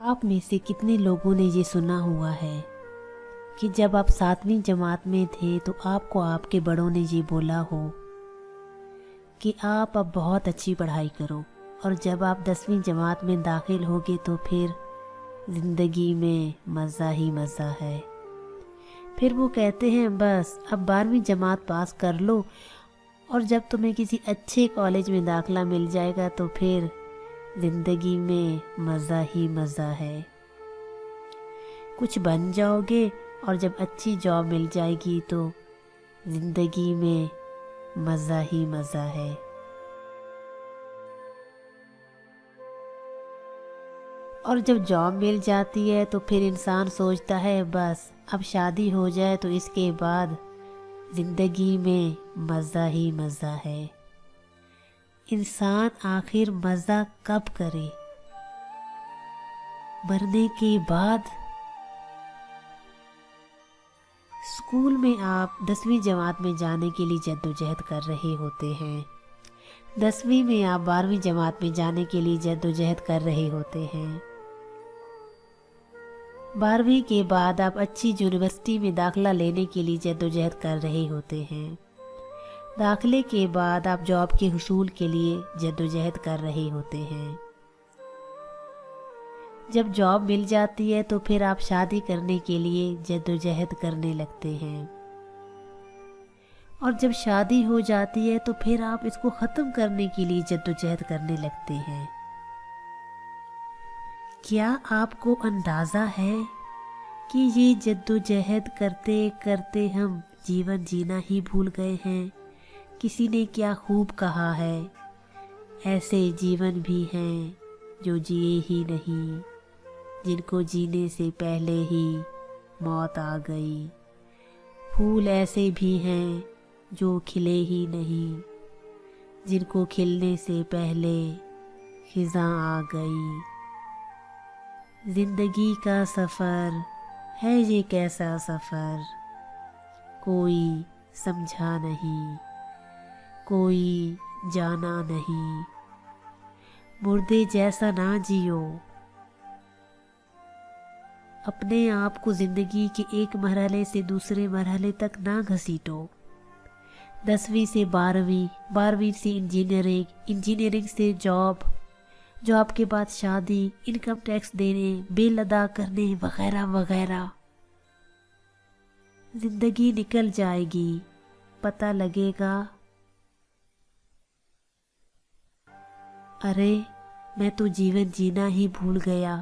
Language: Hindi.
आप में से कितने लोगों ने ये सुना हुआ है कि जब आप 7वीं जमात में थे तो आपको आपके बड़ों ने ये बोला हो कि आप अब बहुत अच्छी पढ़ाई करो, और जब आप 10वीं जमात में दाखिल होगे तो फिर ज़िंदगी में मज़ा ही मज़ा है। फिर वो कहते हैं बस अब 12वीं जमात पास कर लो, और जब तुम्हें किसी अच्छे कॉलेज में दाखिला मिल जाएगा तो फिर ज़िंदगी में मज़ा ही मज़ा है। कुछ बन जाओगे और जब अच्छी जॉब मिल जाएगी तो ज़िंदगी में मज़ा ही मज़ा है। और जब जॉब मिल जाती है तो फिर इंसान सोचता है बस अब शादी हो जाए तो इसके बाद ज़िंदगी में मज़ा ही मज़ा है। इंसान आखिर मज़ा कब करे? मरने के बाद? स्कूल में आप 10वीं जमात में जाने के लिए जद्दोजहद कर रहे होते हैं। 10वीं में आप 12वीं जमात में जाने के लिए जद्दोजहद कर रहे होते हैं। 12वीं के बाद आप अच्छी यूनिवर्सिटी में दाखिला लेने के लिए जद्दोजहद कर रहे होते हैं। दाखिले के बाद आप जॉब के हुसूल के लिए जद्दोजहद कर रहे होते हैं। जब जॉब मिल जाती है तो फिर आप शादी करने के लिए जद्दोजहद करने लगते हैं, और जब शादी हो जाती है तो फिर आप इसको ख़त्म करने के लिए जद्दोजहद करने लगते हैं। क्या आपको अंदाज़ा है कि ये जद्दोजहद करते करते हम जीवन जीना ही भूल गए हैं? किसी ने क्या खूब कहा है, ऐसे जीवन भी हैं जो जिए ही नहीं, जिनको जीने से पहले ही मौत आ गई। फूल ऐसे भी हैं जो खिले ही नहीं, जिनको खिलने से पहले खिज़ां आ गई। जिंदगी का सफ़र है ये कैसा सफ़र, कोई समझा नहीं, कोई जाना नहीं। मुर्दे जैसा ना जियो, अपने आप को ज़िंदगी के एक मरहले से दूसरे मरहले तक ना घसीटो। 10वीं से 12वीं, 12वीं से इंजीनियरिंग, इंजीनियरिंग से जॉब, जॉब के बाद शादी, इनकम टैक्स देने, बिल अदा करने वगैरह वगैरह। ज़िंदगी निकल जाएगी, पता लगेगा अरे मैं तो जीवन जीना ही भूल गया।